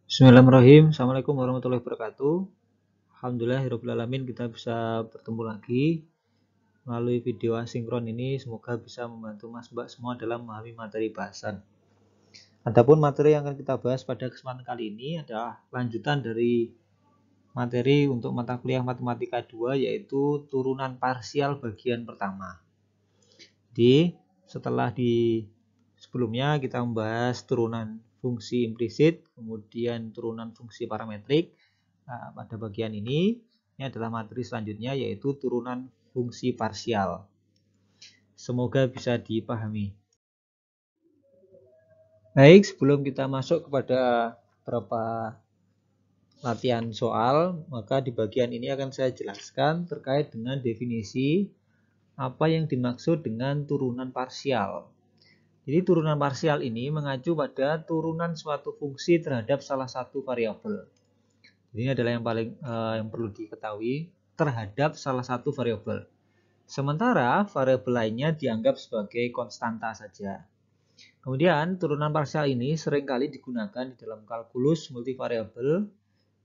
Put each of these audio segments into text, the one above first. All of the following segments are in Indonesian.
Bismillahirrahmanirrahim. Assalamualaikum warahmatullahi wabarakatuh. Alhamdulillahirabbil alamin, kita bisa bertemu lagi melalui video asinkron ini. Semoga bisa membantu Mas Mbak semua dalam memahami materi bahasan. Adapun materi yang akan kita bahas pada kesempatan kali ini adalah lanjutan dari materi untuk mata kuliah Matematika 2, yaitu turunan parsial bagian pertama. Jadi setelah di sebelumnya kita membahas turunan fungsi implisit, kemudian turunan fungsi parametrik. Nah, pada bagian ini adalah materi selanjutnya, yaitu turunan fungsi parsial. Semoga bisa dipahami. Baik, sebelum kita masuk kepada beberapa latihan soal, maka di bagian ini akan saya jelaskan terkait dengan definisi apa yang dimaksud dengan turunan parsial. Jadi turunan parsial ini mengacu pada turunan suatu fungsi terhadap salah satu variabel. Ini adalah yang perlu diketahui, terhadap salah satu variabel. Sementara variabel lainnya dianggap sebagai konstanta saja. Kemudian turunan parsial ini seringkali digunakan di dalam kalkulus multivariabel,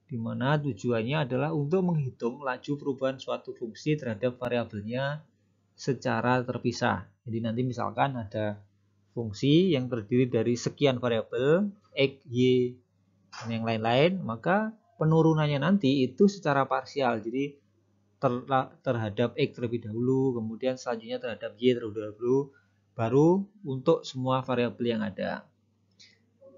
di mana tujuannya adalah untuk menghitung laju perubahan suatu fungsi terhadap variabelnya secara terpisah. Jadi nanti misalkan ada fungsi yang terdiri dari sekian variabel x, y, dan yang lain-lain, maka penurunannya nanti itu secara parsial. Jadi terhadap x terlebih dahulu, kemudian selanjutnya terhadap y terlebih dahulu, baru untuk semua variabel yang ada.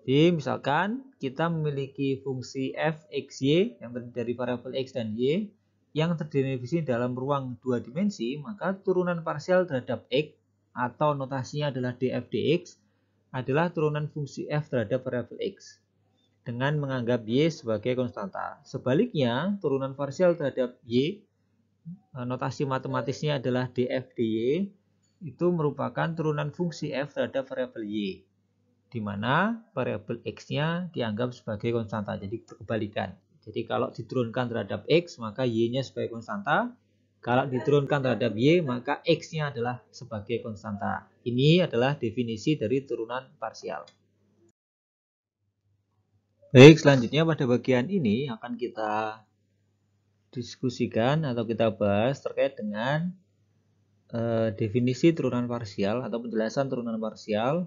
Jadi misalkan kita memiliki fungsi f, x, y yang terdiri dari variabel x dan y yang terdefinisi dalam ruang 2 dimensi, maka turunan parsial terhadap x atau notasinya adalah df dx adalah turunan fungsi f terhadap variabel x dengan menganggap y sebagai konstanta. Sebaliknya, turunan parsial terhadap y, notasi matematisnya adalah df dy, itu merupakan turunan fungsi f terhadap variabel y, di mana variabel x-nya dianggap sebagai konstanta. Jadi kebalikan. Jadi kalau diturunkan terhadap x, maka y-nya sebagai konstanta. Kalau diturunkan terhadap y, maka x-nya adalah sebagai konstanta. Ini adalah definisi dari turunan parsial. Baik, selanjutnya pada bagian ini akan kita diskusikan atau kita bahas terkait dengan definisi turunan parsial atau penjelasan turunan parsial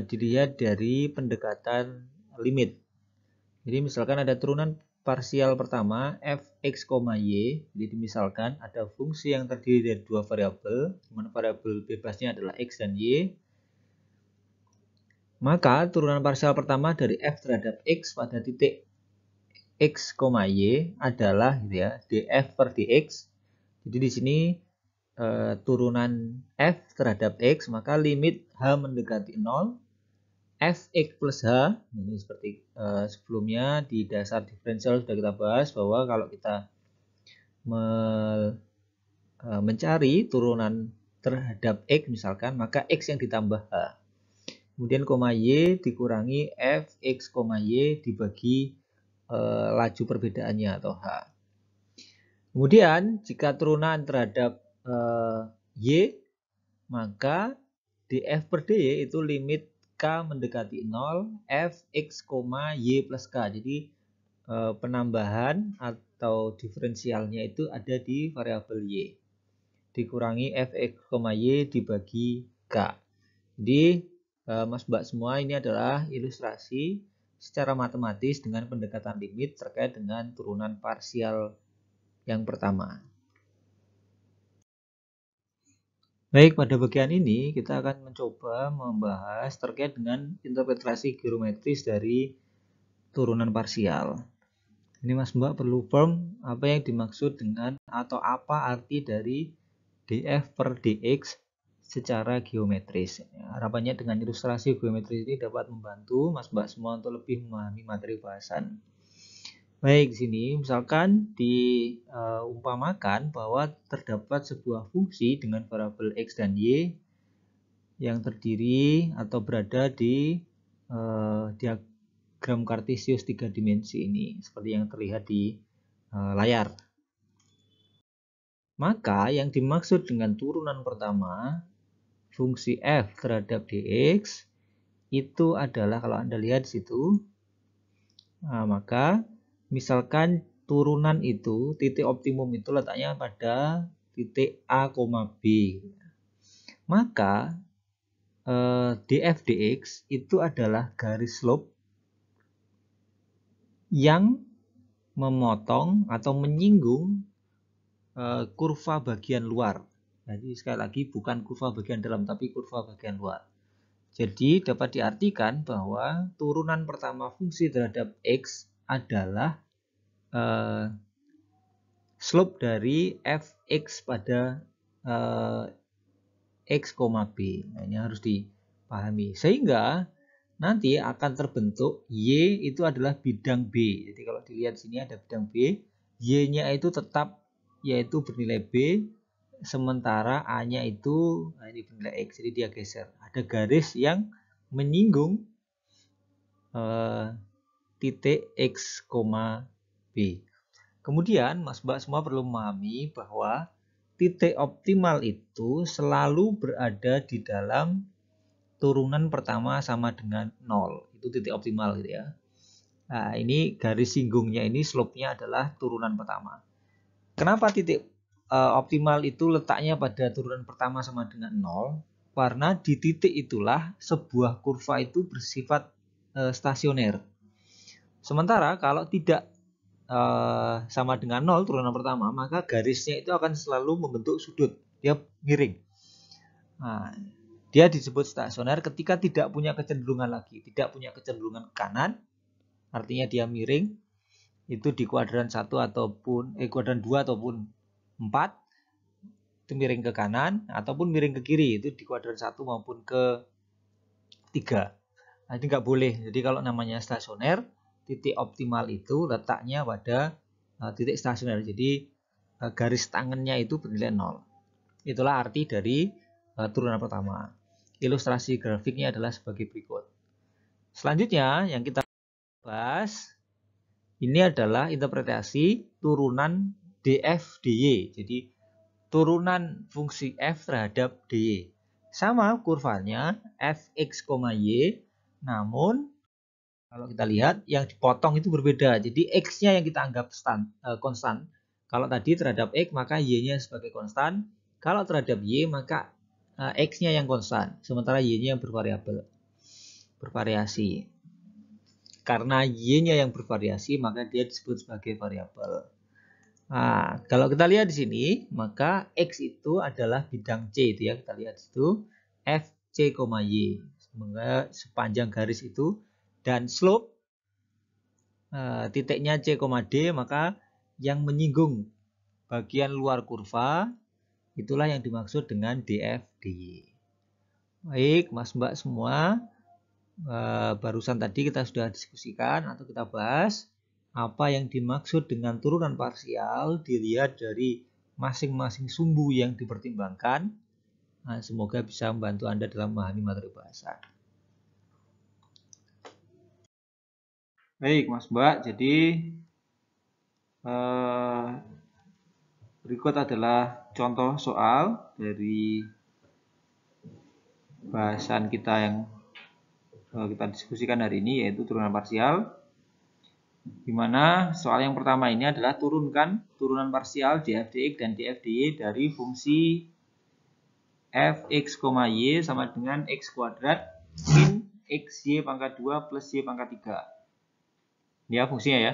dilihat dari pendekatan limit. Jadi misalkan ada turunan parsial pertama fx, y. Jadi misalkan ada fungsi yang terdiri dari dua variabel, di mana variabel bebasnya adalah x dan y. Maka turunan parsial pertama dari f terhadap x pada titik x, y adalah gitu ya, df per dx. Jadi di sini turunan f terhadap x, maka limit h mendekati 0, fx plus h, ini seperti sebelumnya di dasar diferensial sudah kita bahas bahwa kalau kita mencari turunan terhadap x misalkan, maka x yang ditambah h. Kemudian koma y dikurangi fx, y dibagi laju perbedaannya atau h. Kemudian jika turunan terhadap y, maka df per dy itu limit k mendekati 0, fx, y plus k. Jadi penambahan atau diferensialnya itu ada di variabel y. Dikurangi fx, y dibagi k. Jadi Mas Mbak semua, ini adalah ilustrasi secara matematis dengan pendekatan limit terkait dengan turunan parsial yang pertama. Baik, pada bagian ini kita akan mencoba membahas terkait dengan interpretasi geometris dari turunan parsial. Ini Mas Mbak perlu firm apa yang dimaksud dengan atau apa arti dari df per dx secara geometris. Harapannya dengan ilustrasi geometris ini dapat membantu Mas Mbak semua untuk lebih memahami materi bahasan. Baik, di sini misalkan diumpamakan bahwa terdapat sebuah fungsi dengan variabel x dan y yang terdiri atau berada di diagram kartesius 3 dimensi ini, seperti yang terlihat di layar. Maka yang dimaksud dengan turunan pertama, fungsi f terhadap dx, itu adalah kalau Anda lihat di situ, Nah, maka misalkan turunan itu, titik optimum itu letaknya pada titik A, B. Maka df dx itu adalah garis slope yang memotong atau menyinggung kurva bagian luar. Jadi sekali lagi bukan kurva bagian dalam tapi kurva bagian luar. Jadi dapat diartikan bahwa turunan pertama fungsi terhadap x adalah slope dari fx pada x, B. Nah, ini harus dipahami. Sehingga nanti akan terbentuk y itu adalah bidang B. Jadi kalau dilihat sini ada bidang B, y-nya itu tetap yaitu bernilai B, sementara A-nya itu ini bernilai X, jadi dia geser. Ada garis yang menyinggung titik X, B. Kemudian Mas Mbak semua perlu memahami bahwa titik optimal itu selalu berada di dalam turunan pertama sama dengan 0. Itu titik optimal gitu ya. Nah, ini garis singgungnya ini slope-nya adalah turunan pertama. Kenapa titik optimal itu letaknya pada turunan pertama sama dengan 0? Karena di titik itulah sebuah kurva itu bersifat stasioner. Sementara kalau tidak sama dengan 0 turunan pertama, maka garisnya itu akan selalu membentuk sudut. Dia miring. Nah, dia disebut stasioner ketika tidak punya kecenderungan lagi. Tidak punya kecenderungan ke kanan, artinya dia miring. Itu di kuadran 1 ataupun kuadran 2 ataupun 4 itu miring ke kanan ataupun miring ke kiri, itu di kuadran 1 maupun ke 3. Nah, ini nggak boleh. Jadi kalau namanya stasioner, titik optimal itu letaknya pada titik stasioner. Jadi garis tangannya itu bernilai 0. Itulah arti dari turunan pertama. Ilustrasi grafiknya adalah sebagai berikut. Selanjutnya yang kita bahas ini adalah interpretasi turunan df dy. Jadi turunan fungsi f terhadap dy. Sama kurvanya fx, y, namun kalau kita lihat yang dipotong itu berbeda. Jadi x-nya yang kita anggap konstan. Kalau tadi terhadap x maka y-nya sebagai konstan. Kalau terhadap y maka x-nya yang konstan. Sementara y-nya yang bervariasi. Karena y-nya yang bervariasi maka dia disebut sebagai variabel. Nah, kalau kita lihat di sini, maka x itu adalah bidang C itu ya. Kita lihat itu fc, y. Semoga sepanjang garis itu dan slope titiknya C, D, maka yang menyinggung bagian luar kurva itulah yang dimaksud dengan df dy. Baik, Mas Mbak semua, barusan tadi kita sudah diskusikan atau kita bahas apa yang dimaksud dengan turunan parsial dilihat dari masing-masing sumbu yang dipertimbangkan. Nah, semoga bisa membantu Anda dalam memahami materi bahasa. Baik, Mas Mbak. Jadi berikut adalah contoh soal dari bahasan kita yang kita diskusikan hari ini, yaitu turunan parsial. Di mana soal yang pertama ini adalah turunkan turunan parsial df dx dan df dy dari fungsi fx, y sama dengan x kuadrat min xy pangkat 2 plus y pangkat 3. Ini ya fungsinya ya.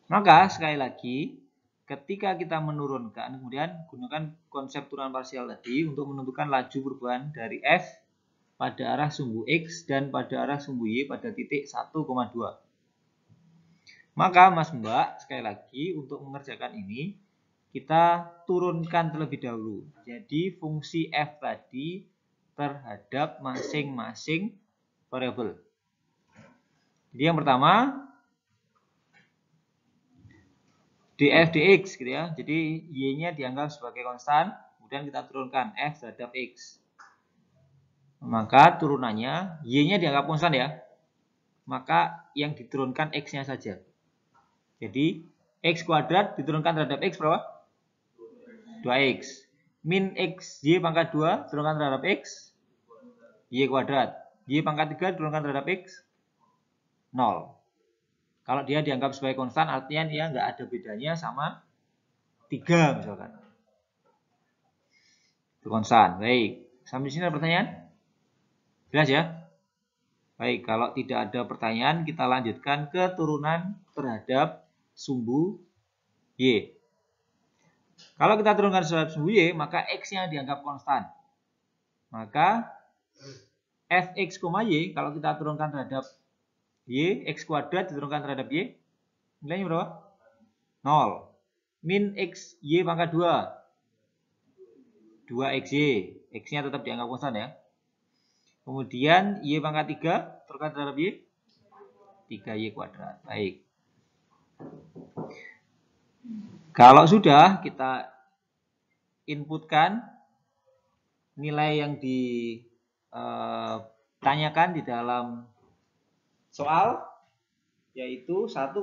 Maka sekali lagi ketika kita menurunkan, kemudian gunakan konsep turunan parsial tadi untuk menentukan laju perubahan dari f pada arah sumbu x dan pada arah sumbu y pada titik 1,2. Maka Mas Mbak, sekali lagi untuk mengerjakan ini, kita turunkan terlebih dahulu. Jadi fungsi f tadi terhadap masing-masing variabel. Jadi yang pertama, df dx gitu ya. Jadi y-nya dianggap sebagai konstan, kemudian kita turunkan f terhadap x. Maka turunannya, y-nya dianggap konstan ya. Maka yang diturunkan x-nya saja. Jadi x kuadrat diturunkan terhadap x berapa? 2x. Min x y pangkat 2 diturunkan terhadap x y kuadrat. Y pangkat 3 diturunkan terhadap x 0. Kalau dia dianggap sebagai konstan, artinya dia nggak ada bedanya sama 3 misalkan. Itu konstan. Baik. Sampai sini ada pertanyaan? Jelas ya? Baik, kalau tidak ada pertanyaan, kita lanjutkan ke turunan terhadap sumbu Y. Kalau kita turunkan terhadap sumbu Y, maka X-nya dianggap konstan. Maka Fx, Y, kalau kita turunkan terhadap Y, X kuadrat diturunkan terhadap Y, nilainya berapa? 0. Min X, Y pangkat 2. 2XY. X-nya tetap dianggap konstan ya. Kemudian Y pangkat 3 turunkan terhadap Y, 3Y kuadrat. Baik. Kalau sudah kita inputkan nilai yang ditanyakan di dalam soal, yaitu 1,2.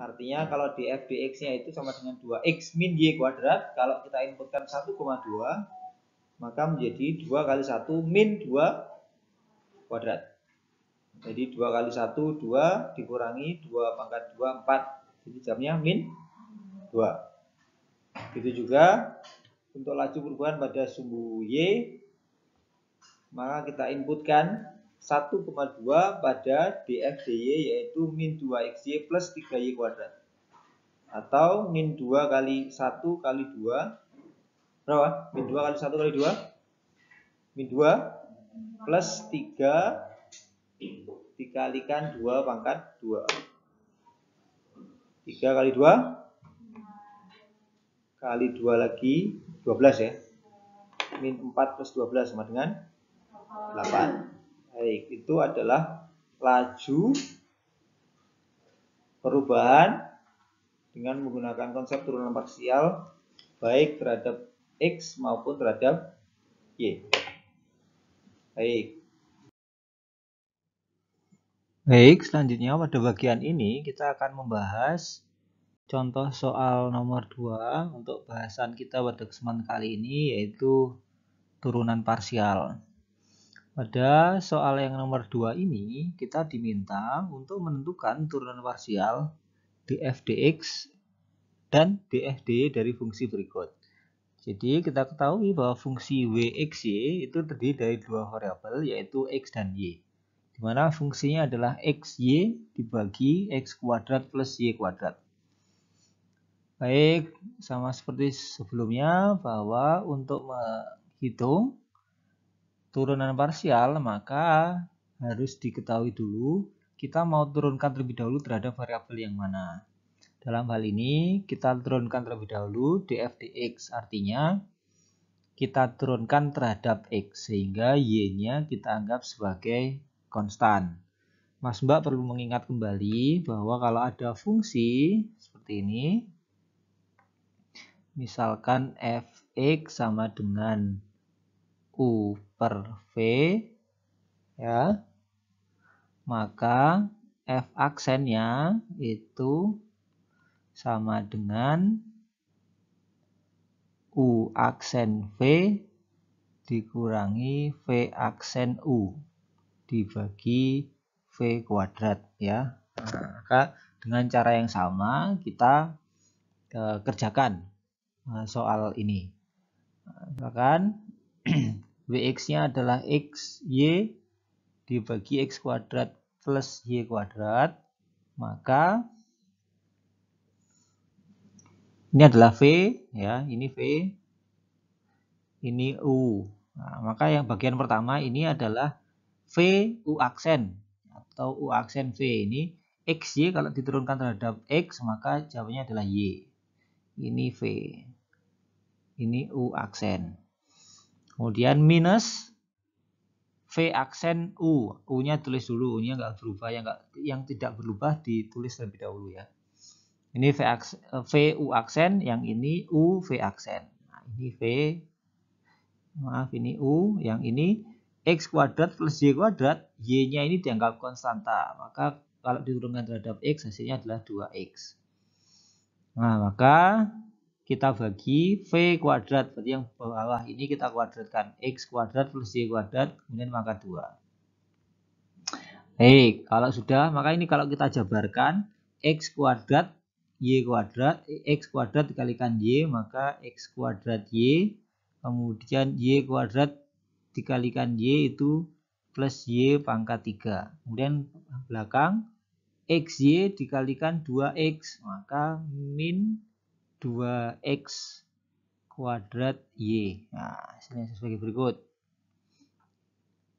Artinya kalau di f dx-nya itu sama dengan 2x min y kuadrat. Kalau kita inputkan 1,2, maka menjadi 2 kali 1 min 2 kuadrat. Jadi 2 kali 1, 2 dikurangi 2 pangkat 2, 4. Jadi jamnya min 2. Begitu juga untuk laju perubahan pada sumbu Y, maka kita inputkan 1,2 pada df dy, yaitu min 2xy plus 3y kuadrat. Atau min 2 kali 1 kali 2. Berapa? Min 2 kali 1 kali 2. Min 2 plus 3 dikalikan 2 pangkat 2. 3 kali 2 kali 2 lagi 12 ya. Min 4 plus 12 sama dengan 8. Baik, itu adalah laju perubahan dengan menggunakan konsep turunan parsial baik terhadap X maupun terhadap Y. Baik, selanjutnya pada bagian ini kita akan membahas contoh soal nomor 2 untuk bahasan kita pada kesempatan kali ini, yaitu turunan parsial. Pada soal yang nomor 2 ini, kita diminta untuk menentukan turunan parsial df dx dan df dy dari fungsi berikut. Jadi kita ketahui bahwa fungsi wxy itu terdiri dari dua variabel, yaitu x dan y. Di mana fungsinya adalah xy dibagi x kuadrat plus y kuadrat. Baik, sama seperti sebelumnya bahwa untuk menghitung turunan parsial, maka harus diketahui dulu kita mau turunkan terlebih dahulu terhadap variabel yang mana. Dalam hal ini kita turunkan terlebih dahulu df dx, artinya kita turunkan terhadap x sehingga y-nya kita anggap sebagai konstan. Mas Mbak perlu mengingat kembali bahwa kalau ada fungsi seperti ini, misalkan fx sama dengan u per v, ya, maka f aksennya itu sama dengan u aksen v dikurangi v aksen u dibagi v kuadrat ya. Nah, maka dengan cara yang sama kita kerjakan soal ini. Misalkan Wx-nya adalah xy dibagi x kuadrat plus y kuadrat, maka ini adalah v ya, ini v, ini u. Nah, maka yang bagian pertama ini adalah v u aksen atau u aksen v. Ini xy kalau diturunkan terhadap x maka jawabannya adalah y. Ini v. Ini u aksen. Kemudian minus v aksen u. U-nya tulis dulu, U-nya nggak berubah, yang tidak berubah ditulis terlebih dahulu ya. Ini v u aksen, yang ini u v aksen. Nah, ini v, maaf ini u, yang ini x kuadrat plus y kuadrat, y-nya ini dianggap konstanta. Maka kalau diturunkan terhadap x hasilnya adalah 2x. Nah, maka kita bagi v kuadrat, berarti yang bawah ini kita kuadratkan, x kuadrat plus y kuadrat, kemudian pangkat 2. Baik, kalau sudah, maka ini kalau kita jabarkan x kuadrat y kuadrat, x kuadrat dikalikan y, maka x kuadrat y, kemudian y kuadrat dikalikan y itu plus y pangkat 3. Kemudian belakang xy dikalikan 2x, maka min 2x kuadrat y. Nah, hasilnya sebagai berikut.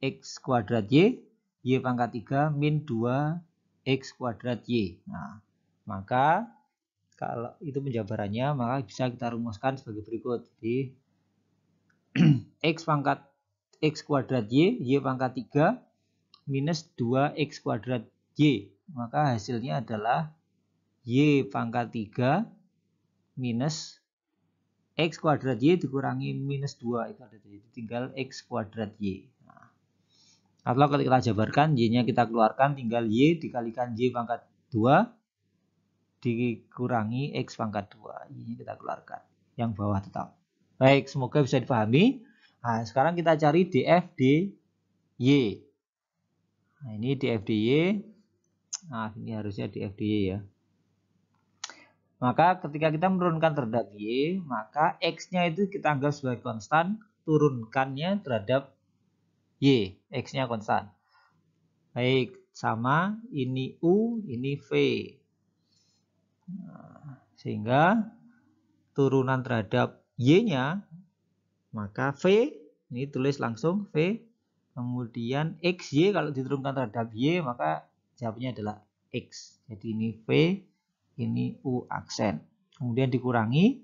X kuadrat y pangkat 3 min 2x kuadrat y. Nah, maka kalau itu penjabarannya, maka bisa kita rumuskan sebagai berikut. Jadi x kuadrat y pangkat 3 minus 2x kuadrat y. Maka hasilnya adalah y pangkat 3 minus x kuadrat y dikurangi minus 2. Itu ada jadi tinggal x kuadrat y. Nah, kalau kita jabarkan, y-nya kita keluarkan, tinggal y dikalikan y pangkat 2 dikurangi x pangkat 2. Y-nya kita keluarkan. Yang bawah tetap. Baik, semoga bisa dipahami. Nah, sekarang kita cari df dy. Nah, ini df dy. Nah, ini harusnya df dy ya. Maka ketika kita menurunkan terhadap y, maka x-nya itu kita anggap sebagai konstan, turunkannya terhadap y, x-nya konstan. Baik, sama ini u, ini v. Nah, sehingga turunan terhadap y-nya, maka v, ini tulis langsung v, kemudian xy kalau diturunkan terhadap y, maka jawabnya adalah x. Jadi ini v, ini u aksen. Kemudian dikurangi,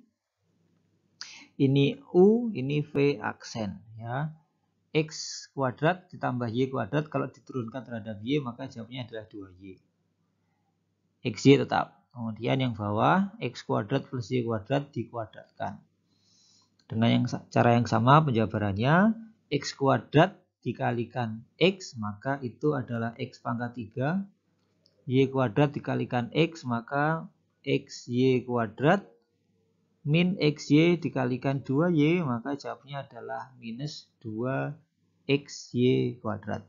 ini u, ini v aksen. Ya. X kuadrat ditambah y kuadrat, kalau diturunkan terhadap y, maka jawabnya adalah 2y. Xy tetap. Kemudian yang bawah, x kuadrat plus y kuadrat dikuadratkan. Dengan cara yang sama penjabarannya, x kuadrat dikalikan x, maka itu adalah x pangkat 3. Y kuadrat dikalikan x, maka xy kuadrat min xy dikalikan 2y, maka jawabnya adalah minus 2xy kuadrat.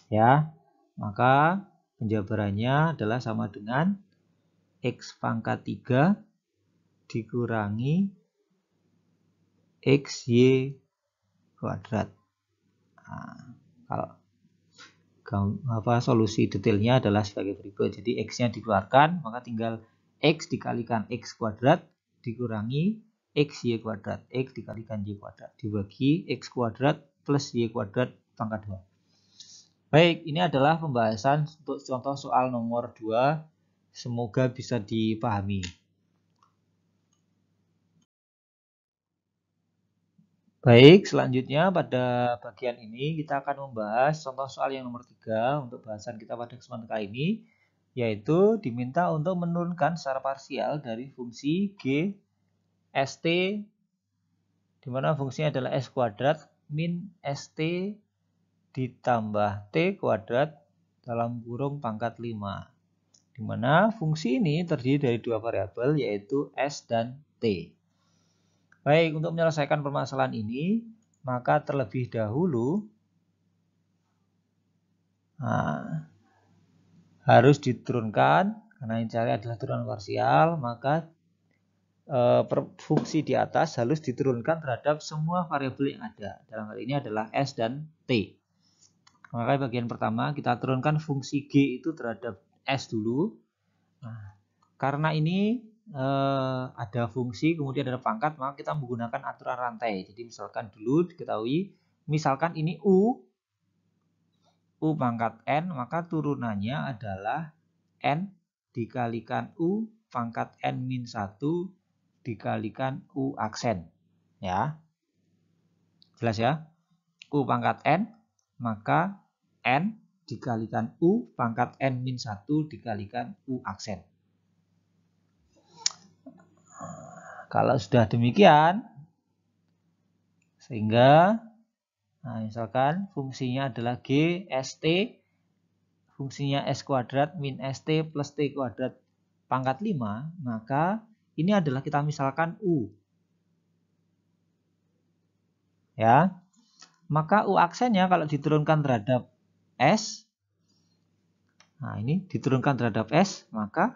Ya, maka penjabarannya adalah sama dengan x pangkat 3 dikurangi xy kuadrat. Nah, kalau solusi detailnya adalah sebagai berikut. Jadi x-nya dikeluarkan, maka tinggal x dikalikan x kuadrat dikurangi xy kuadrat. X dikalikan y kuadrat dibagi x kuadrat plus y kuadrat pangkat 2. Baik, ini adalah pembahasan untuk contoh soal nomor 2. Semoga bisa dipahami. Baik, selanjutnya pada bagian ini kita akan membahas contoh soal yang nomor 3 untuk bahasan kita pada kesempatan kali ini, yaitu diminta untuk menurunkan secara parsial dari fungsi g st, di mana fungsinya adalah s kuadrat min st ditambah t kuadrat dalam kurung pangkat 5. Di mana fungsi ini terdiri dari dua variabel, yaitu s dan t. Baik, untuk menyelesaikan permasalahan ini, maka terlebih dahulu harus diturunkan, karena yang dicari adalah turunan parsial, maka fungsi di atas harus diturunkan terhadap semua variabel yang ada. Dalam hal ini adalah s dan t. Maka bagian pertama kita turunkan fungsi g itu terhadap s dulu. Nah, karena ini ada fungsi kemudian ada pangkat, maka kita menggunakan aturan rantai. Jadi misalkan dulu diketahui, misalkan ini u pangkat n, maka turunannya adalah n dikalikan u pangkat n min 1 dikalikan u aksen. Ya, jelas ya? U pangkat n, maka n dikalikan u pangkat n min 1 dikalikan u aksen. Kalau sudah demikian, sehingga misalkan fungsinya adalah g st, fungsinya s kuadrat min st plus t kuadrat pangkat 5, maka ini adalah kita misalkan u. Ya, maka u aksennya kalau diturunkan terhadap S. Nah, ini diturunkan terhadap S, maka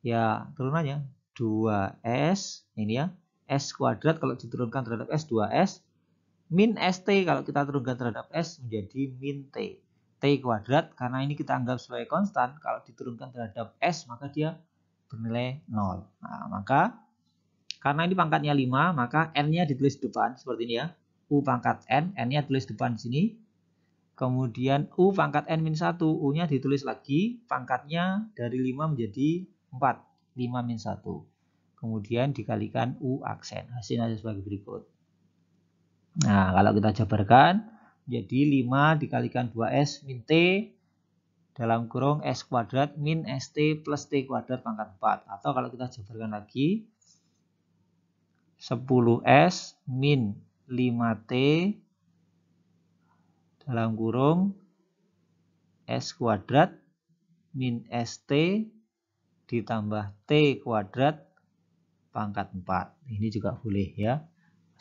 ya turunannya 2S, ini ya, S kuadrat kalau diturunkan terhadap S 2S, min ST kalau kita turunkan terhadap S menjadi min T. T kuadrat, karena ini kita anggap sebagai konstan, kalau diturunkan terhadap S maka dia bernilai 0. Nah, maka karena ini pangkatnya 5, maka N-nya ditulis depan seperti ini ya. U pangkat N, N-nya tulis depan di sini. Kemudian U pangkat N-1, U-nya ditulis lagi, pangkatnya dari 5 menjadi 4, 5 min 1. Kemudian dikalikan U aksen, hasilnya sebagai berikut. Nah, kalau kita jabarkan, jadi 5 dikalikan 2S min T, dalam kurung S kuadrat min ST plus T kuadrat pangkat 4. Atau kalau kita jabarkan lagi, 10S min 5T dalam kurung S kuadrat min ST ditambah T kuadrat pangkat 4. Ini juga boleh ya,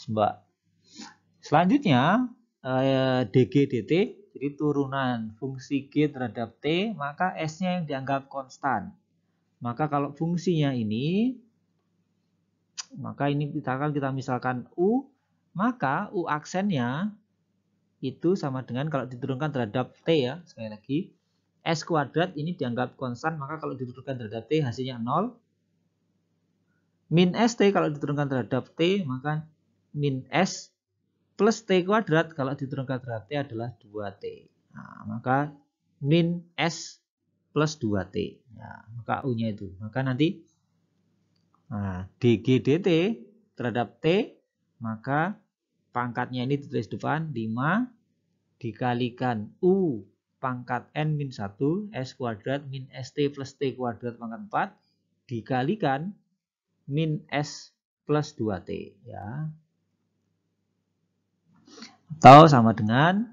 Mbak. Selanjutnya DG DT, jadi turunan fungsi G terhadap T, maka S-nya yang dianggap konstan. Maka kalau fungsinya ini, maka ini kita misalkan U, maka U aksennya itu sama dengan kalau diturunkan terhadap T ya, sekali lagi, S kuadrat ini dianggap konstan, maka kalau diturunkan terhadap T hasilnya 0. Min ST kalau diturunkan terhadap T, maka min S plus T kuadrat kalau diturunkan terhadap T adalah 2T. Nah, maka min S plus 2T. Nah, maka U-nya itu. Maka nanti DG DT terhadap T, maka pangkatnya ini ditulis depan 5 dikalikan U pangkat N min 1 S kuadrat min ST plus T kuadrat pangkat 4 dikalikan min S plus 2T ya. Atau sama dengan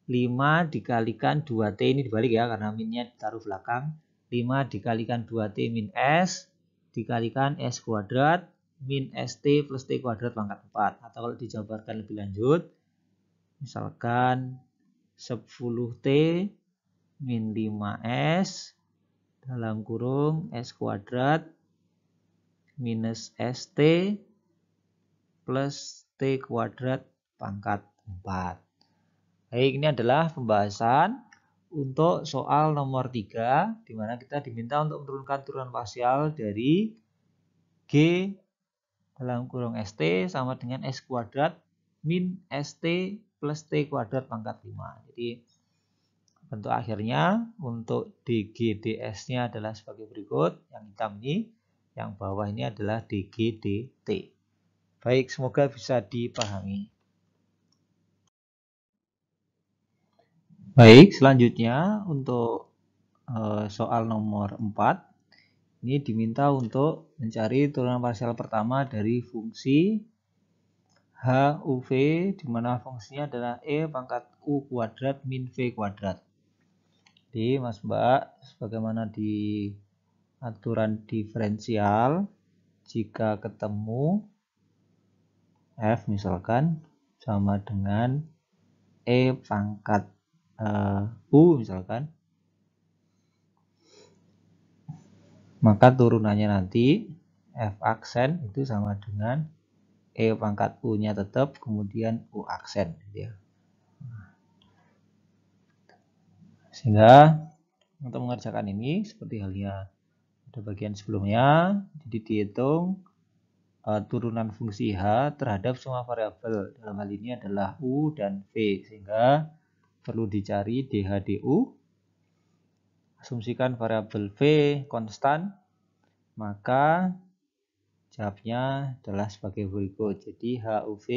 5 dikalikan 2T, ini dibalik ya karena minnya ditaruh belakang. 5 dikalikan 2T min S dikalikan S kuadrat min ST plus T kuadrat pangkat 4. Atau kalau dijabarkan lebih lanjut, misalkan 10T min 5S dalam kurung S kuadrat minus ST plus T kuadrat pangkat 4. Baik, ini adalah pembahasan untuk soal nomor 3, di mana kita diminta untuk menurunkan turunan parsial dari G dalam kurung ST sama dengan S kuadrat min ST plus T kuadrat pangkat 5. Jadi bentuk akhirnya untuk DG/DS-nya adalah sebagai berikut. Yang hitam ini, yang bawah ini adalah DG/DT. Baik, semoga bisa dipahami. Baik, selanjutnya untuk soal nomor 4. Ini diminta untuk mencari turunan parsial pertama dari fungsi HUV, di mana fungsinya adalah E pangkat U kuadrat min V kuadrat. Jadi Mas Mbak, sebagaimana di aturan diferensial, jika ketemu F misalkan sama dengan E pangkat U misalkan, maka turunannya nanti F aksen itu sama dengan E pangkat U-nya tetap, kemudian U aksen. Gitu ya. Sehingga untuk mengerjakan ini, seperti halnya pada bagian sebelumnya, jadi dihitung turunan fungsi H terhadap semua variabel. Dalam hal ini adalah U dan V, sehingga perlu dicari DH DU. Asumsikan variabel V konstan, maka jawabnya adalah sebagai berikut. Jadi HUV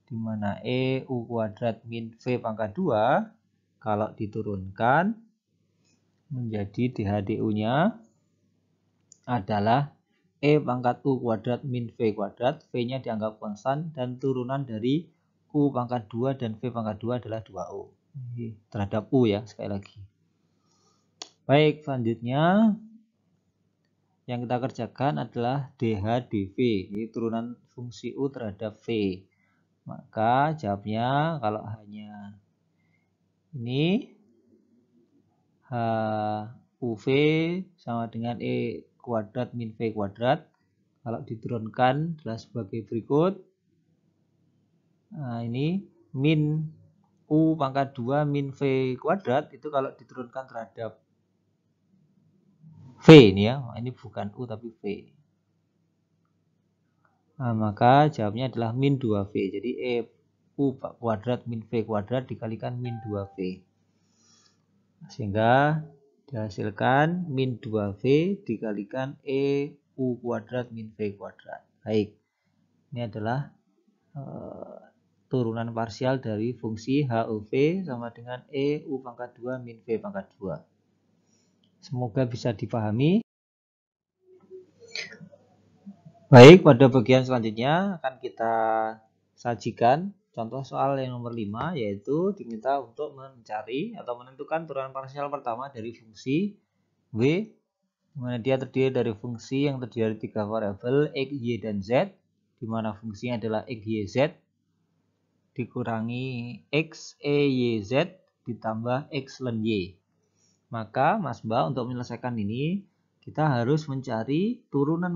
di mana E U kuadrat min V pangkat 2 kalau diturunkan menjadi DH/DU-nya adalah E pangkat U kuadrat min V kuadrat, V-nya dianggap konstan dan turunan dari U pangkat 2 dan V pangkat 2 adalah 2U. Terhadap U ya, sekali lagi. Baik, selanjutnya yang kita kerjakan adalah DH/DV, ini turunan fungsi U terhadap V. Maka jawabnya kalau hanya ini H UV sama dengan E kuadrat min V kuadrat. Kalau diturunkan adalah sebagai berikut. Nah, ini min U pangkat 2 min V kuadrat itu kalau diturunkan terhadap V ini ya. Ini bukan U tapi V. Nah, maka jawabnya adalah min 2V. Jadi E U kuadrat min V kuadrat dikalikan min 2V. Sehingga dihasilkan min 2V dikalikan E U kuadrat min V kuadrat. Baik. Ini adalah turunan parsial dari fungsi HUV sama dengan E U pangkat 2 min V pangkat 2. Semoga bisa dipahami. Baik, pada bagian selanjutnya akan kita sajikan contoh soal yang nomor 5, yaitu diminta untuk mencari atau menentukan turunan parsial pertama dari fungsi W, di mana dia terdiri dari fungsi yang terdiri dari 3 variabel X, Y, dan Z, di mana fungsinya adalah X, Y, Z, dikurangi X, E, Y, Z, ditambah X, ln Y. Maka, Mas Mbak, untuk menyelesaikan ini, kita harus mencari turunan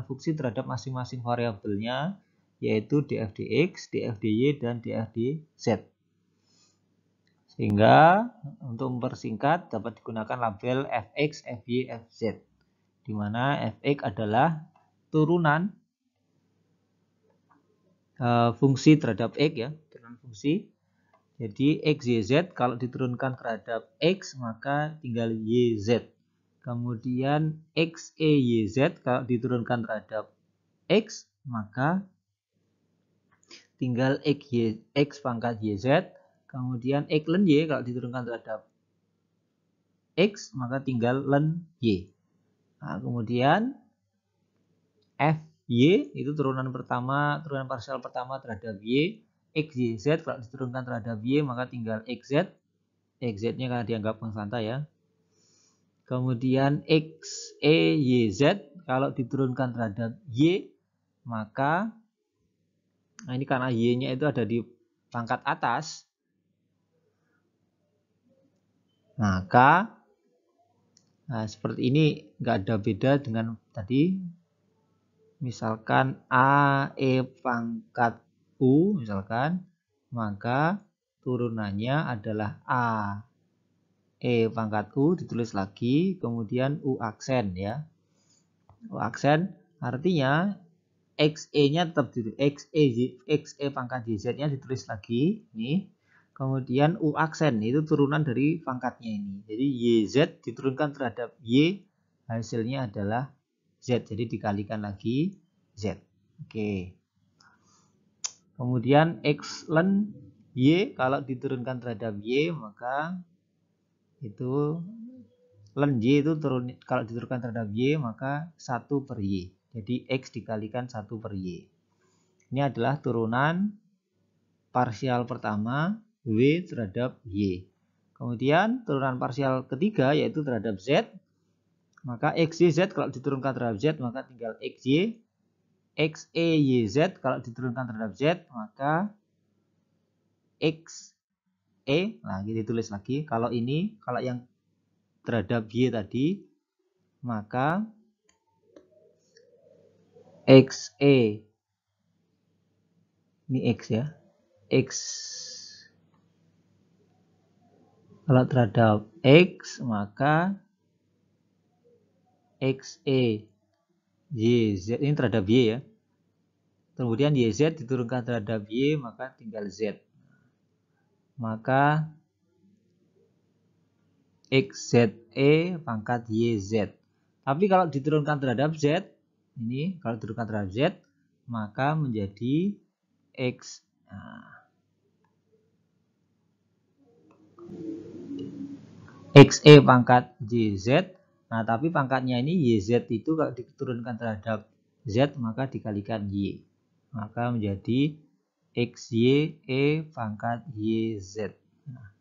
fungsi terhadap masing-masing variabelnya, yaitu df dx, df dy, dan df dz. Sehingga untuk mempersingkat dapat digunakan label fx, fy, fz, di mana fx adalah turunan fungsi terhadap x ya, turunan fungsi. Jadi x, y, z kalau diturunkan terhadap x maka tinggal y, z. Kemudian X, E, Y, Z kalau diturunkan terhadap X, maka tinggal X pangkat Y, Z. Kemudian X ln Y kalau diturunkan terhadap X, maka tinggal ln Y. Nah, kemudian FY itu turunan parsial pertama terhadap Y. X, Y, Z kalau diturunkan terhadap Y, maka tinggal XZ. XZ-nya karena dianggap konstanta ya. Kemudian X, E, Y, Z kalau diturunkan terhadap Y, maka nah ini karena Y-nya itu ada di pangkat atas, maka seperti ini nggak ada beda dengan tadi. Misalkan A, E pangkat U misalkan, maka turunannya adalah A, E pangkat U ditulis lagi, kemudian U aksen ya. U aksen artinya XE-nya tetap ditulis, XE pangkat YZ-nya ditulis lagi nih. Kemudian U aksen itu turunan dari pangkatnya ini. Jadi YZ diturunkan terhadap Y, hasilnya adalah Z. Jadi dikalikan lagi Z. Oke. Kemudian X ln Y kalau diturunkan terhadap Y, maka itu ln Y itu kalau diturunkan terhadap Y maka 1 per Y. Jadi X dikalikan 1 per Y. Ini adalah turunan parsial pertama W terhadap Y. Kemudian turunan parsial ketiga yaitu terhadap Z. Maka X, Y, Z kalau diturunkan terhadap Z maka tinggal XY. X, E, Y, Z kalau diturunkan terhadap Z maka X, E. Nah, kita tulis lagi. Kalau yang terhadap Y tadi, maka X, E. Ini X ya. X. Kalau terhadap X, maka X, E, Y, Z. Ini terhadap Y ya. Kemudian YZ diturunkan terhadap Y, maka tinggal Z. Maka XZE pangkat YZ. Tapi kalau diturunkan terhadap Z, ini kalau diturunkan terhadap Z, maka menjadi X. XE pangkat YZ. Nah, tapi pangkatnya ini YZ itu kalau diturunkan terhadap Z, maka dikalikan Y. Maka menjadi XYE pangkat YZ. Nah,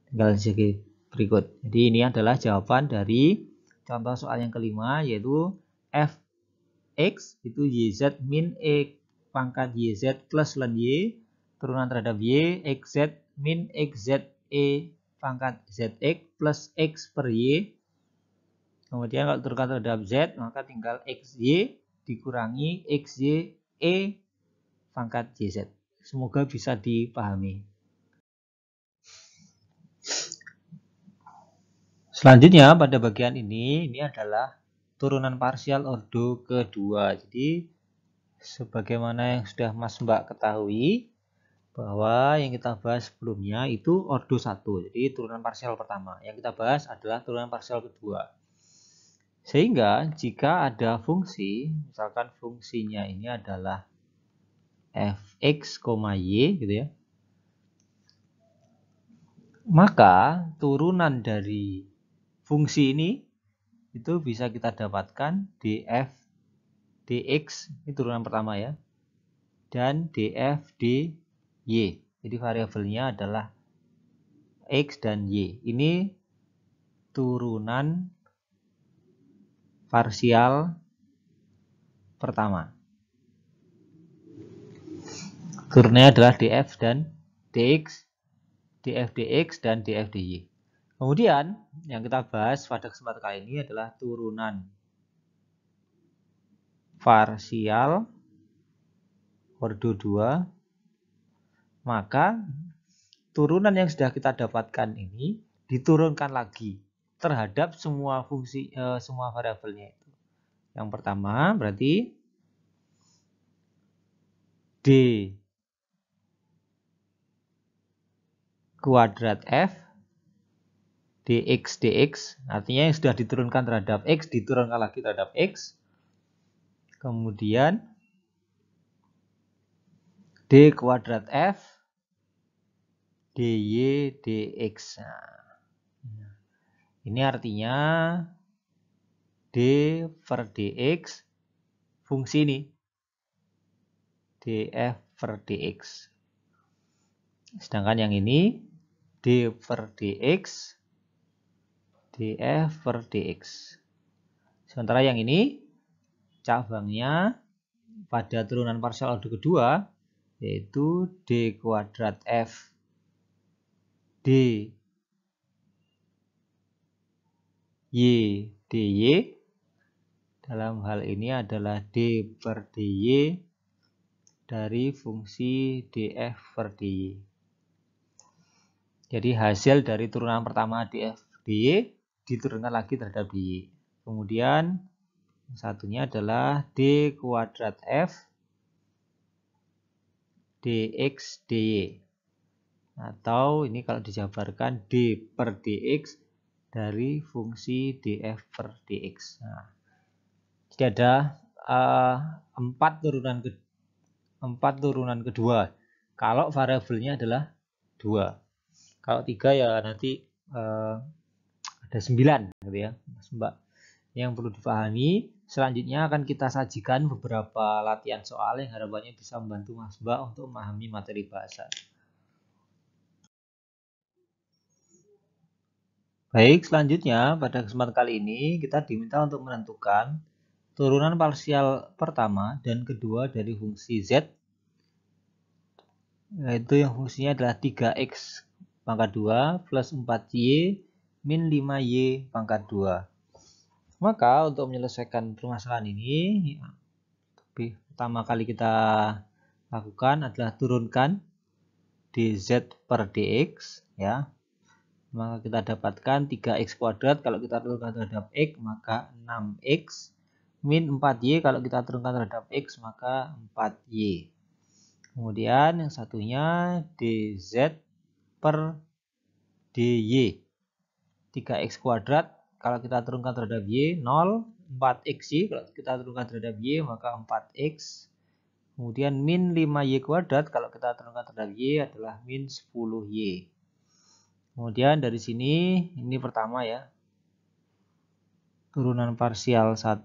tinggal sedikit berikut. Jadi ini adalah jawaban dari contoh soal yang kelima, yaitu Fx itu YZ min E pangkat YZ plus ln Y turunan terhadap Y, XZ min XZ E pangkat zx plus x per y. Kemudian kalau diturunkan terhadap z, maka tinggal xy dikurangi xy e pangkat jz. Semoga bisa dipahami. Selanjutnya pada bagian ini adalah turunan parsial ordo kedua. Jadi sebagaimana yang sudah Mas Mbak ketahui, bahwa yang kita bahas sebelumnya itu ordo 1, jadi turunan parsial pertama. Yang kita bahas adalah turunan parsial kedua. Sehingga jika ada fungsi, misalkan fungsinya ini adalah fx, y gitu ya, maka turunan dari fungsi ini itu bisa kita dapatkan df dx, ini turunan pertama ya, dan df dy. Jadi variabelnya adalah x dan y. Ini turunan parsial pertama. Turunannya adalah df dan dx, df dx dan df dy. Kemudian yang kita bahas pada kesempatan kali ini adalah turunan parsial ordo 2. Maka turunan yang sudah kita dapatkan ini diturunkan lagi terhadap semua fungsi semua variabelnya itu. Yang pertama berarti d kuadrat f dx, artinya yang sudah diturunkan terhadap x diturunkan lagi terhadap x. Kemudian d kuadrat f dy dx. Nah, ini artinya d per dx fungsi ini df per dx. Sedangkan yang ini d per dx df per dx. Sementara yang ini cabangnya pada turunan parsial ordo kedua yaitu d kuadrat f dy dy. Dalam hal ini adalah d per dy dari fungsi df per dy. Jadi hasil dari turunan pertama df dy diturunkan lagi terhadap dy. Kemudian satunya adalah d kuadrat f dx dy. Atau ini kalau dijabarkan d per dx dari fungsi df per dx. Nah, jadi ada 4 turunan kedua. Kalau variabelnya adalah 2. Kalau 3 ya nanti ada 9 gitu ya, Mas Mbak. Yang perlu dipahami, selanjutnya akan kita sajikan beberapa latihan soal yang harapannya bisa membantu Mas Mbak untuk memahami materi bahasa. Baik, selanjutnya pada kesempatan kali ini kita diminta untuk menentukan turunan parsial pertama dan kedua dari fungsi z, yaitu yang fungsinya adalah 3x pangkat 2 plus 4y min 5y pangkat 2. Maka untuk menyelesaikan permasalahan ini, pertama kali kita lakukan adalah turunkan dz per dx ya. Maka kita dapatkan 3x kuadrat kalau kita turunkan terhadap x maka 6x min 4y kalau kita turunkan terhadap x maka 4y. Kemudian yang satunya dz per dy. 3x kuadrat kalau kita turunkan terhadap y 0, 4xy kalau kita turunkan terhadap y maka 4x. Kemudian min 5y kuadrat kalau kita turunkan terhadap y adalah min 10y. Kemudian dari sini ini pertama ya, turunan parsial 1.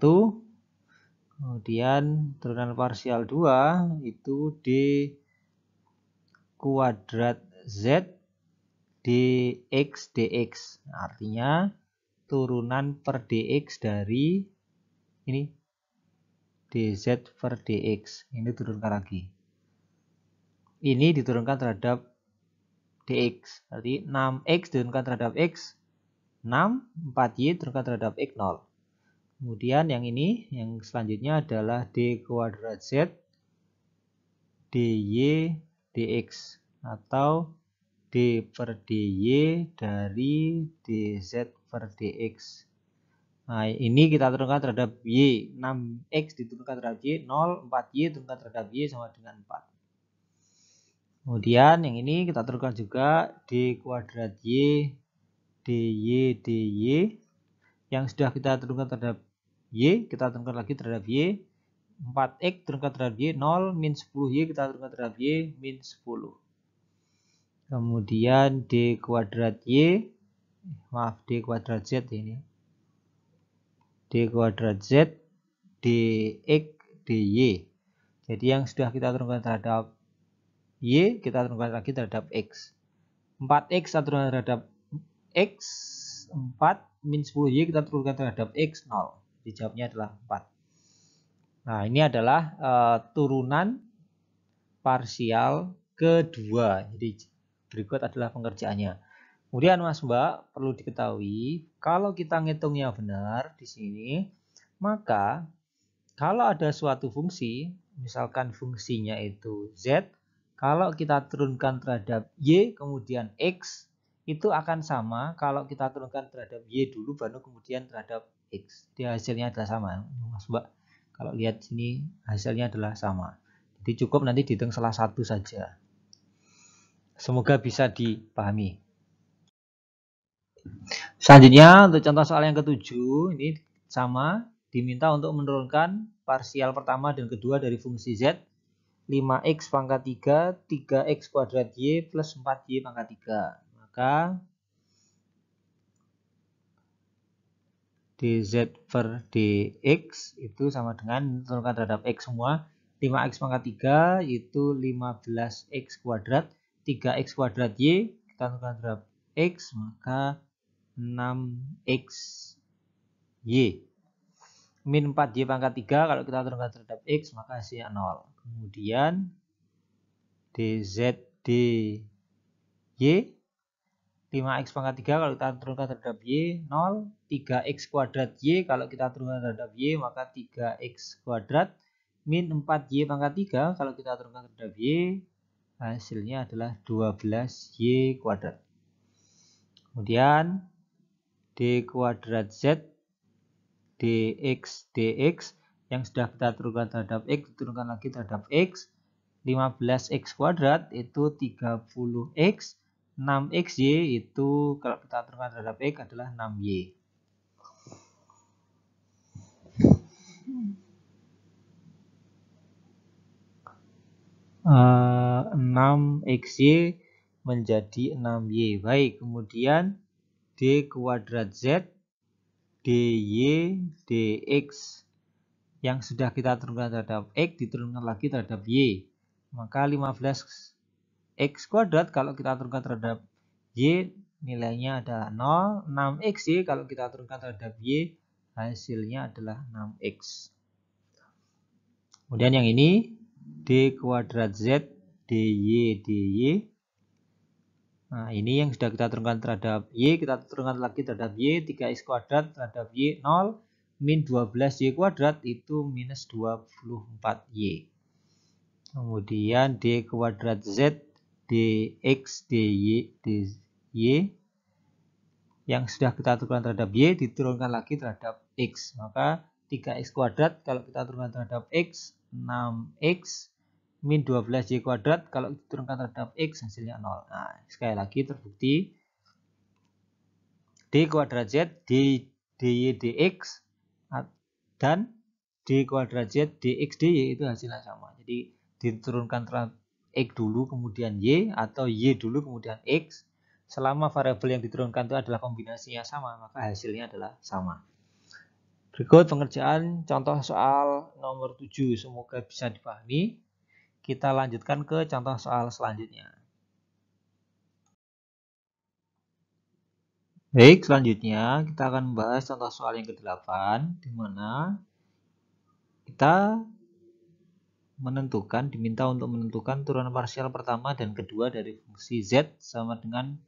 Kemudian turunan parsial 2 itu d kuadrat z dx dx. Artinya turunan per dx dari ini dz per dx. Ini turunkan lagi. Ini diturunkan terhadap dx. Berarti 6x diturunkan terhadap x 6, 4y diturunkan terhadap x 0. Kemudian yang ini, yang selanjutnya adalah d kuadrat z dy dx atau d per dy dari dz per dx. Nah, ini kita turunkan terhadap y. 6x diturunkan terhadap y, 0, 4y diturunkan terhadap y sama dengan 4. Kemudian yang ini kita turunkan juga d kuadrat y dy dy. Yang sudah kita turunkan terhadap y, kita turunkan lagi terhadap y. 4x turunkan terhadap y, 0, min 10y kita turunkan terhadap y, min 10. Kemudian d kuadrat y, maaf d kuadrat z ini. D kuadrat z dx dy. Jadi yang sudah kita turunkan terhadap y, kita turunkan lagi terhadap x. 4x kita turunkan terhadap x, 4 min 10y kita turunkan terhadap x 0. Jadi jawabnya adalah 4. Nah, ini adalah turunan parsial kedua. Jadi berikut adalah pengerjaannya. Kemudian Mas Mbak perlu diketahui kalau kita ngitungnya benar di sini, maka kalau ada suatu fungsi, misalkan fungsinya itu z, kalau kita turunkan terhadap y kemudian x, itu akan sama kalau kita turunkan terhadap y dulu baru kemudian terhadap x. Jadi hasilnya adalah sama, Mas Mbak. Kalau lihat sini hasilnya adalah sama. Jadi cukup nanti dihitung salah satu saja. Semoga bisa dipahami. Selanjutnya untuk contoh soal yang ketujuh, ini sama, diminta untuk menurunkan parsial pertama dan kedua dari fungsi z, 5x pangkat 3, 3x kuadrat y plus 4y pangkat 3. Maka dz per dx itu sama dengan menurunkan terhadap x semua. 5x pangkat 3 itu 15x kuadrat, 3x kuadrat y kita turunkan terhadap x, maka 6x y. Min 4y pangkat 3 kalau kita turunkan terhadap x maka hasilnya 0. Kemudian dz dy 5x pangkat 3 kalau kita turunkan terhadap y 0. 3x kuadrat y kalau kita turunkan terhadap y maka 3x kuadrat. Min 4y pangkat 3 kalau kita turunkan terhadap y hasilnya adalah 12y kuadrat. Kemudian d kuadrat z dx dx yang sudah kita turunkan terhadap x diturunkan lagi terhadap x. 15x kuadrat itu 30x, 6xy itu kalau kita turunkan terhadap x adalah 6y. Uh, 6xy menjadi 6y. Baik, kemudian d kuadrat z dy dx yang sudah kita turunkan terhadap x diturunkan lagi terhadap y. Maka 15x kuadrat kalau kita turunkan terhadap y nilainya adalah 0. 6xy kalau kita turunkan terhadap y hasilnya adalah 6x. Kemudian yang ini d kuadrat z dy dy. Nah, ini yang sudah kita turunkan terhadap y, kita turunkan lagi terhadap y, 3x kuadrat terhadap y 0, min 12y kuadrat itu minus 24y. Kemudian d kuadrat z dx dy yang sudah kita turunkan terhadap y diturunkan lagi terhadap x. Maka 3x kuadrat kalau kita turunkan terhadap x 6x min 12y kuadrat kalau diturunkan terhadap x hasilnya 0. Nah, sekali lagi terbukti d kuadrat z dy dx dan d kuadrat z dx dy itu hasilnya sama. Jadi diturunkan terhadap x dulu kemudian y atau y dulu kemudian x. Selama variabel yang diturunkan itu adalah kombinasinya sama, maka hasilnya adalah sama. Berikut pengerjaan contoh soal nomor 7. Semoga bisa dipahami. Kita lanjutkan ke contoh soal selanjutnya. Baik, selanjutnya kita akan membahas contoh soal yang ke-8, di mana kita diminta untuk menentukan turunan parsial pertama dan kedua dari fungsi Z sama dengan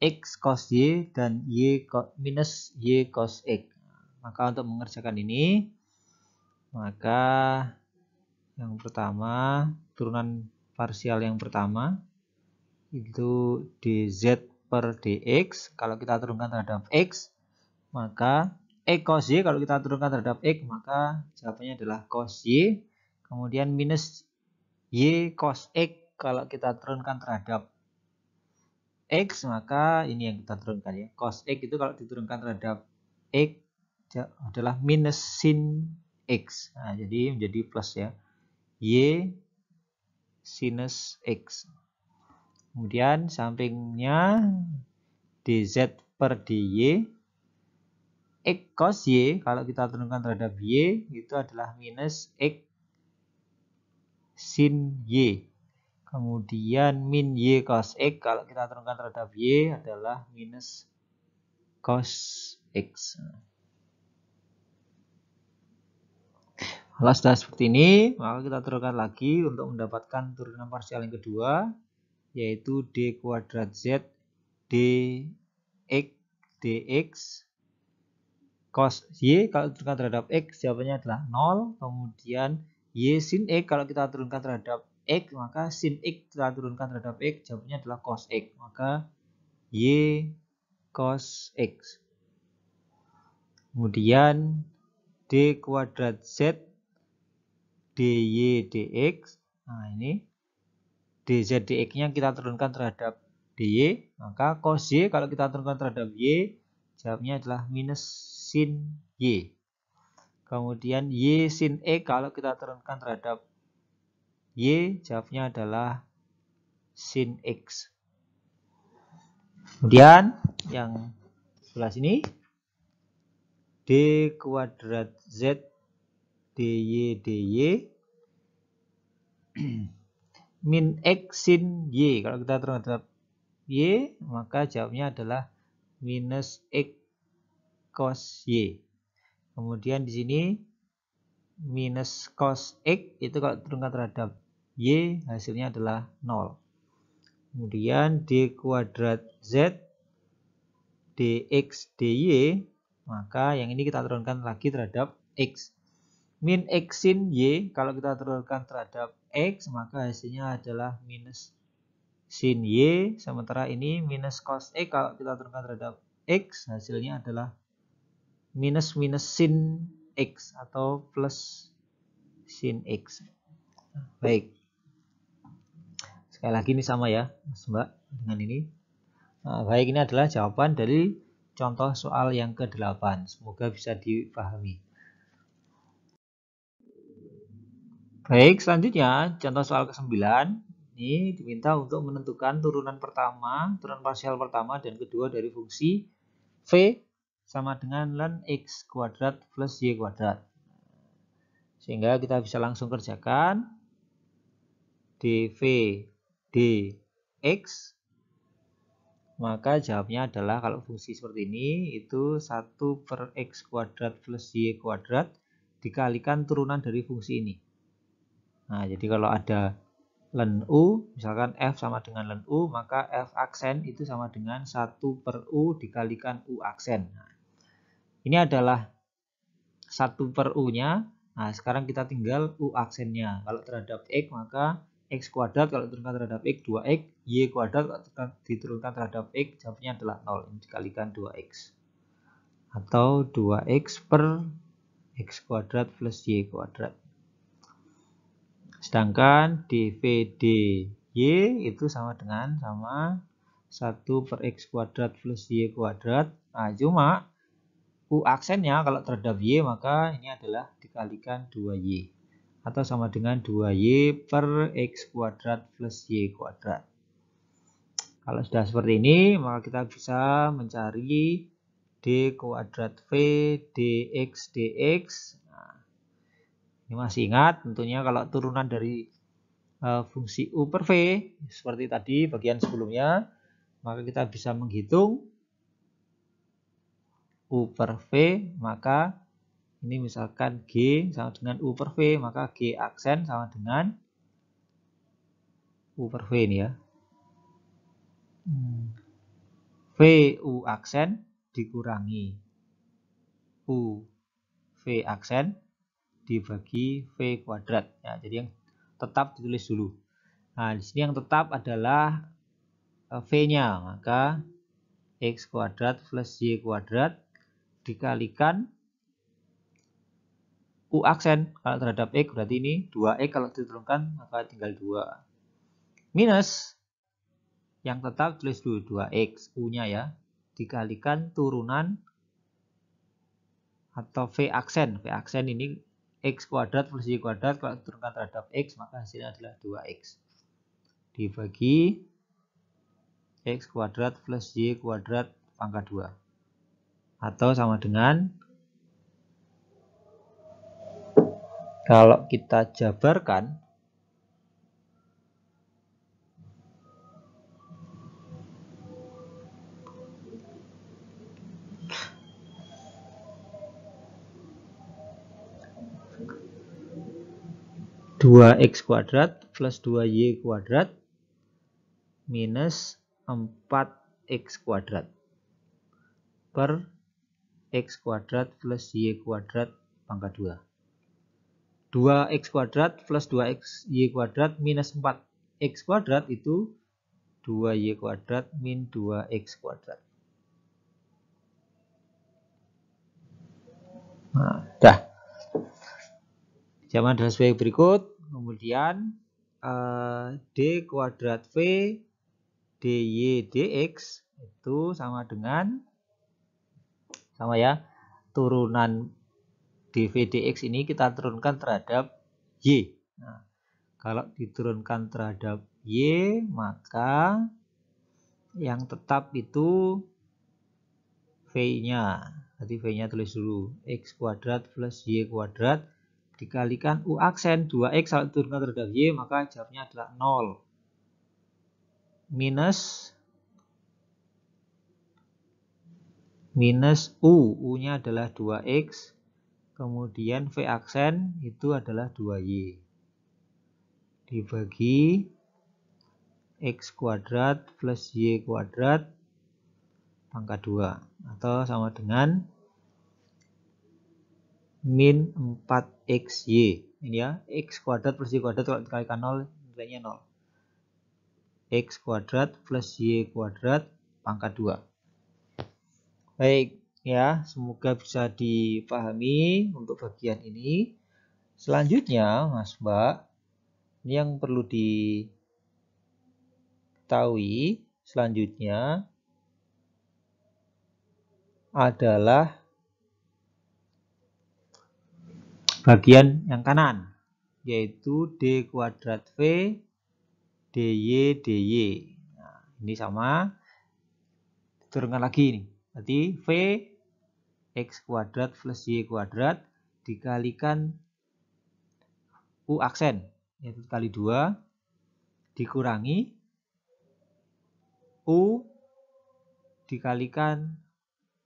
X cos Y dan minus Y cos X. Maka untuk mengerjakan ini, maka yang pertama, turunan parsial yang pertama itu dz per dx. Kalau kita turunkan terhadap x, maka cos y kalau kita turunkan terhadap x, maka jawabannya adalah cos y. Kemudian minus y cos x kalau kita turunkan terhadap x, maka ini yang kita turunkan ya. Cos x itu kalau diturunkan terhadap x adalah minus sin x. Nah, jadi menjadi plus ya. Y sinus x. Kemudian sampingnya dz per dy. X cos y kalau kita turunkan terhadap y itu adalah minus x sin y. Kemudian min y cos x kalau kita turunkan terhadap y adalah minus cos x. Kalau sudah seperti ini, maka kita turunkan lagi untuk mendapatkan turunan parsial yang kedua, yaitu d kuadrat z dx dx cos y kalau turunkan terhadap x jawabannya adalah 0. Kemudian y sin x kalau kita turunkan terhadap x, maka sin x kita turunkan terhadap x jawabannya adalah cos x. Maka y cos x. Kemudian d kuadrat z dy dx. Nah ini dz dx-nya kita turunkan terhadap dy, maka cos y kalau kita turunkan terhadap y, jawabnya adalah minus sin y. Kemudian y sin e kalau kita turunkan terhadap y, jawabnya adalah sin x. Kemudian yang sebelah sini d kuadrat z dy dy min x sin y. Kalau kita turunkan terhadap y, maka jawabnya adalah minus x cos y. Kemudian di sini minus cos x itu kalau turunkan terhadap y, hasilnya adalah 0. Kemudian d kuadrat z dx dy, maka yang ini kita turunkan lagi terhadap x. Min x sin y, kalau kita turunkan terhadap x, maka hasilnya adalah minus sin y. Sementara ini minus cos x, kalau kita turunkan terhadap x, hasilnya adalah minus sin x atau plus sin x. Baik. Sekali lagi ini sama ya, Mas Mbak, dengan ini. Nah, baik, ini adalah jawaban dari contoh soal yang ke-8. Semoga bisa dipahami. Baik, selanjutnya contoh soal ke-9. Ini diminta untuk menentukan turunan parsial pertama dan kedua dari fungsi v sama dengan ln x kuadrat plus y kuadrat. Sehingga kita bisa langsung kerjakan dv dx. Maka jawabnya adalah kalau fungsi seperti ini itu 1 per x kuadrat plus y kuadrat dikalikan turunan dari fungsi ini. Nah, jadi kalau ada ln u, misalkan f sama dengan ln u, maka f aksen itu sama dengan 1 per u dikalikan u aksen. Nah, ini adalah 1 per u-nya. Nah, sekarang kita tinggal u aksennya. Kalau terhadap x, maka x kuadrat kalau diturunkan terhadap x 2x, y kuadrat kalau diturunkan terhadap x, jawabnya adalah 0. Ini dikalikan 2x. Atau 2x per x kuadrat plus y kuadrat. Sedangkan dv dy itu sama dengan 1 per x kuadrat plus y kuadrat. Nah, cuma u aksennya kalau terhadap y, maka ini adalah dikalikan 2y. Atau sama dengan 2y per x kuadrat plus y kuadrat. Kalau sudah seperti ini, maka kita bisa mencari d kuadrat v dx dx. Nah, ini masih ingat tentunya kalau turunan dari fungsi u per v seperti tadi bagian sebelumnya, maka kita bisa menghitung u per v, maka Ini misalkan G sama dengan U per V, maka G aksen sama dengan U per V ini ya. V U aksen dikurangi U V aksen dibagi V kuadrat. Ya, jadi yang tetap ditulis dulu. Nah, di sini yang tetap adalah V-nya, maka X kuadrat plus Y kuadrat dikalikan U aksen kalau terhadap X, berarti ini 2X, kalau diturunkan maka tinggal 2. Minus yang tetap tulis dulu 2X, U-nya ya, dikalikan turunan atau V aksen. V aksen ini X kuadrat plus Y kuadrat, kalau diturunkan terhadap X maka hasilnya adalah 2X. Dibagi X kuadrat plus Y kuadrat pangkat 2. Atau sama dengan, kalau kita jabarkan, dua X kuadrat plus 2Y kuadrat minus 4X kuadrat per X kuadrat plus Y kuadrat pangkat 2. 2X kuadrat plus 2XY kuadrat minus 4X kuadrat itu 2Y kuadrat min 2X kuadrat. Nah, dah. Jawaban adalah sebagai berikut. Kemudian D kuadrat V dy dx itu sama dengan, sama ya, turunan dv dx ini kita turunkan terhadap y. Nah, kalau diturunkan terhadap y, maka yang tetap itu v-nya. Jadi v-nya tulis dulu, x kuadrat plus y kuadrat dikalikan u aksen 2x, kalau diturunkan terhadap y maka jawabnya adalah 0. Minus u, u-nya adalah 2x, kemudian v aksen itu adalah 2y, dibagi x kuadrat plus y kuadrat pangkat 2, atau sama dengan min 4xy. Ini ya, x kuadrat plus y kuadrat kalau dikalikan 0 nilainya 0. X kuadrat plus y kuadrat pangkat 2. Baik ya, semoga bisa dipahami untuk bagian ini. Selanjutnya Mas Mbak, ini yang perlu diketahui selanjutnya adalah bagian yang kanan, yaitu D kuadrat V dy dy. Nah, ini sama, diturunkan lagi nih. Berarti V x kuadrat plus y kuadrat dikalikan u aksen, yaitu kali 2, dikurangi u dikalikan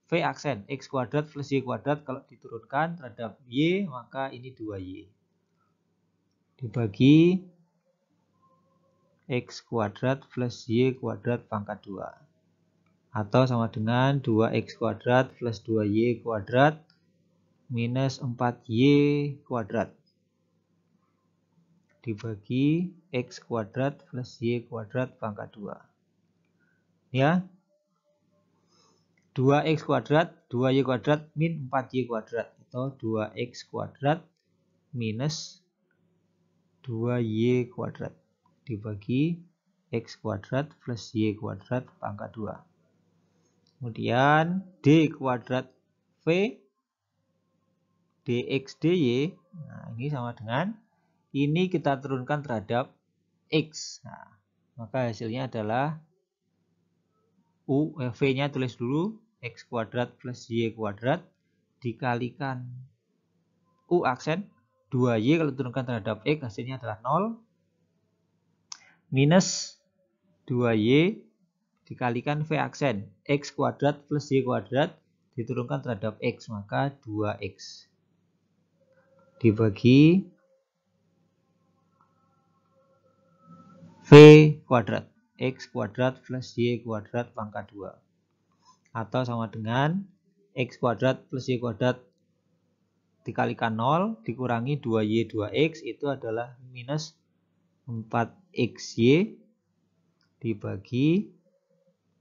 v aksen x kuadrat plus y kuadrat, kalau diturunkan terhadap y maka ini 2y, dibagi x kuadrat plus y kuadrat pangkat 2, atau sama dengan 2x kuadrat plus 2y kuadrat minus 4y kuadrat, dibagi x kuadrat plus y kuadrat pangkat 2. Ya, 2x kuadrat 2y kuadrat min 4y kuadrat, atau 2x kuadrat minus 2y kuadrat, dibagi x kuadrat plus y kuadrat pangkat 2. Kemudian D kuadrat V dx dy, nah ini sama dengan, ini kita turunkan terhadap x. Nah, maka hasilnya adalah V-nya tulis dulu, x kuadrat plus y kuadrat dikalikan u aksen 2y, kalau diturunkan terhadap x hasilnya adalah 0, minus 2y dikalikan v aksen x kuadrat plus y kuadrat diturunkan terhadap x, maka 2x. dibagi V kuadrat. X kuadrat plus Y kuadrat pangkat 2. Atau sama dengan X kuadrat plus Y kuadrat dikalikan 0 dikurangi 2Y 2X itu adalah minus 4XY dibagi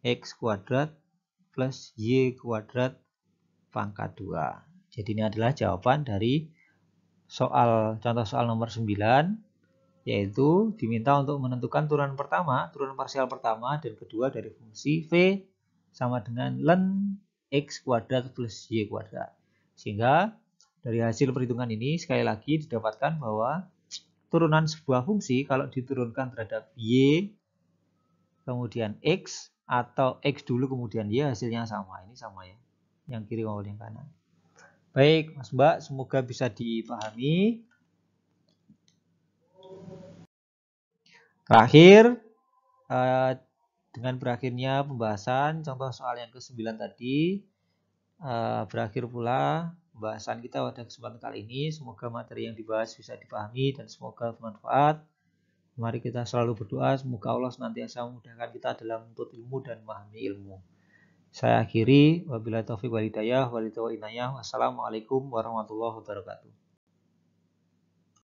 X kuadrat plus Y kuadrat pangkat 2. Jadi ini adalah jawaban dari contoh soal nomor 9, yaitu diminta untuk menentukan turunan parsial pertama dan kedua dari fungsi V sama dengan ln X kuadrat plus Y kuadrat. Sehingga dari hasil perhitungan ini sekali lagi didapatkan bahwa turunan sebuah fungsi kalau diturunkan terhadap Y kemudian X atau X dulu kemudian Y hasilnya sama. Ini sama ya, yang kiri maupun yang kanan. Baik Mas Mbak, semoga bisa dipahami. Terakhir, dengan berakhirnya pembahasan contoh soal yang ke-9 tadi, berakhir pula pembahasan kita pada kesempatan kali ini. Semoga materi yang dibahas bisa dipahami dan semoga bermanfaat. Mari kita selalu berdoa, semoga Allah senantiasa memudahkan kita dalam menuntut ilmu dan memahami ilmu. Saya akhiri, wabillahi taufiq wal hidayah, wal hidayah. Wassalamualaikum warahmatullahi wabarakatuh.